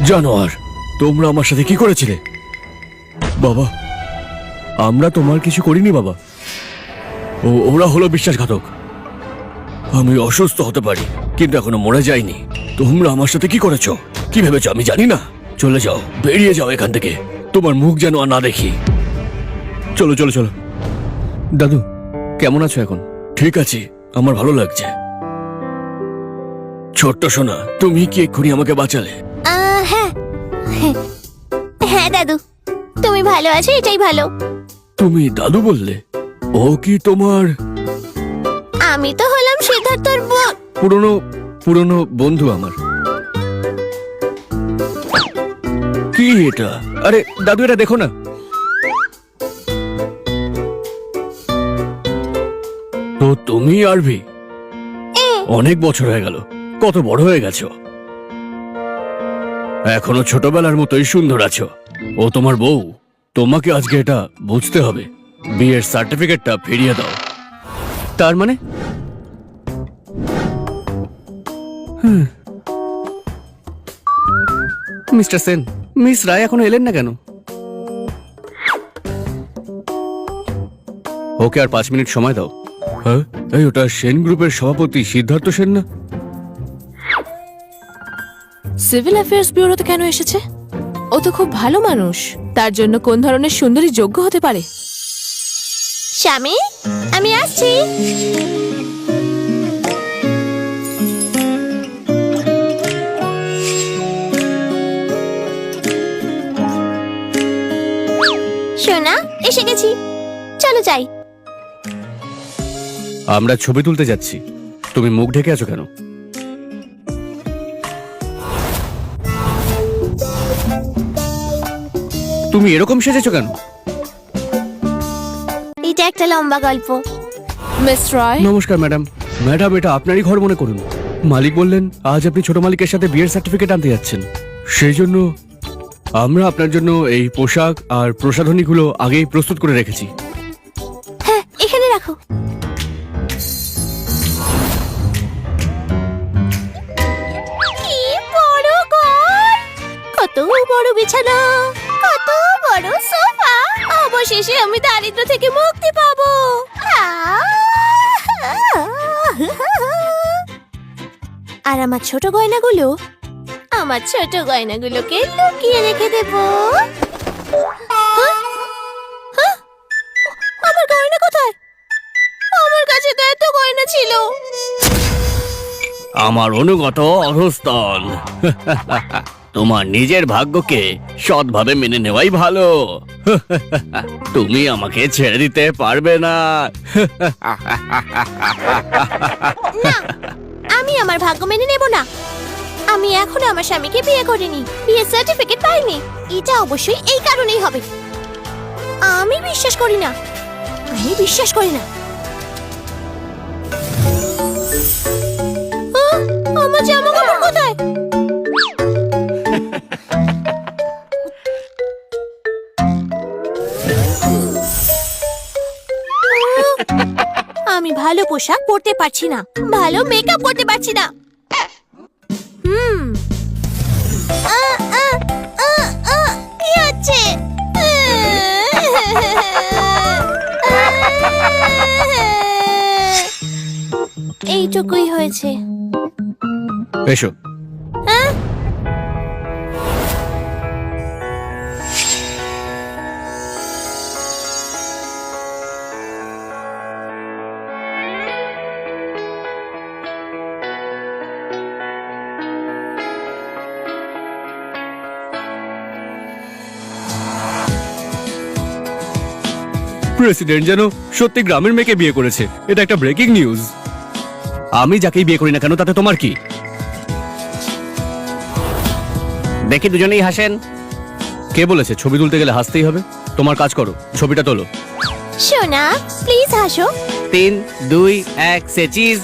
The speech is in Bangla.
জানোয়ার, তোমরা আমার সাথে কি করেছিলে? বাবা, আমরা তোমার কিছু করিনি বাবা। ওরা হলো বিশ্বাসঘাতক। আমি অসুস্থ হতে পারি, কিন্তু এখনো মরে যাইনি। তোমরা আমার সাথে কি করেছো? কি ভেবেছো আমি জানি না? চলে যাও, বেরিয়ে যাও এখান থেকে। তোমার মুখ যেন আর না দেখি। চলো চলো চলো। দাদু, কেমন আছো এখন? ঠিক আছি, আমার ভালো লাগছে। ছোট্ট সোনা, তুমি কি এক্ষুনি আমাকে বাঁচালে? হ্যাঁ হ্যাঁ দাদু, তুমি ভালো আছো, এটাই ভালো। তুমি দাদু বললে? ও কি তোমার? আমি তো হলাম সিদ্ধার্থর বোন। পুরনো বন্ধু আমার। কি এটা? আরে দাদু, এটা দেখো না। তো তুমি আরভি? অনেক বছর হয়ে গেল, কত বড় হয়ে গেছো। এখনো ছোটবেলার মতোই সুন্দর আছো। ও তোমার বউ। তোমাকে আজকে এটা বুঝতে হবে। বিয়ের সার্টিফিকেটটা ফিরিয়ে দাও। তার মানে? মিস্টার সেন, মিস রায় এখনো এলেন না কেন? ওকে আর 5 মিনিট সময় দাও। হ্যাঁ, এই ওটা সেন গ্রুপের সভাপতি সিদ্ধার্থ সেন না? সিভিল অ্যাফেয়ার্স ব্যুরোতে কেন এসেছে? ও তো খুব ভালো মানুষ, তার জন্য কোন ধরনের সুন্দরী যোগ্য হতে পারে? স্বামী, আমি আসছি। সোনা, এসে গেছি, চলো যাই। আমরা ছবি তুলতে যাচ্ছি। তুমি মুখ ঢেকে আছো কেন? তুমি এরকম সেজেছো কেন? এটা একটা লম্বা গল্প। মিস রয়, নমস্কার ম্যাডাম। ম্যাডাম, এটা আপনারই ঘর মনে করুন। মালিক বললেন আজ আপনি ছোট মালিকের সাথে বিয়ের সার্টিফিকেট আনতে যাচ্ছেন। সেই জন্য আমরা আপনার জন্য এই পোশাক আর প্রসাধনীগুলো আগেই প্রস্তুত করে রেখেছি। হ্যাঁ, এখানে রাখো। কি বড় ঘর, কত বড় বিছানা, কত বড় সোফা। অবশেষে আমি দারিদ্র্য থেকে মুক্তি পাবো। আর আমার ছোট গয়নাগুলোকে লুকিয়ে রেখে দেব। আমার গয়না কোথায়? আমার কাছে তো এত গয়না ছিল। আমার অনুগত অধস্তন। তোমার নিজের ভাগ্যকে সৎভাবে মেনে নেওয়াই ভালো। তুমি আমাকে ছেড়ে দিতে পারবে না। না, আমি আমার ভাগ্য মেনে নেব না। আমি এখনো আমার স্বামীকে বিয়ে করিনি, বিয়ের সার্টিফিকেট পাইনি। এটা অবশ্যই এই কারণেই হবে। আমি বিশ্বাস করি না। আমার জামা কাপড় কোথায়? আমি ভালো পোশাক পরতে পারছি না, ভালো মেকআপ করতে পারছি না। কি হচ্ছে? এইটুকুই হয়েছে। এসো। প্রেসিডেন্ট যেন সত্যি গ্রামের মেয়েকে বিয়ে করেছে। এটা একটা ব্রেকিং নিউজ। আমি যাকেই বিয়ে করি না কেন তাতে তোমার কি? দেখি দুজনেই হাসেন। কে বলেছে ছবি তুলতে গেলে হাসতেই হবে? তোমার কাজ করো, ছবিটা তোলো। সোনা, প্লিজ হাসো। 3, 2, 1 সে চিজ।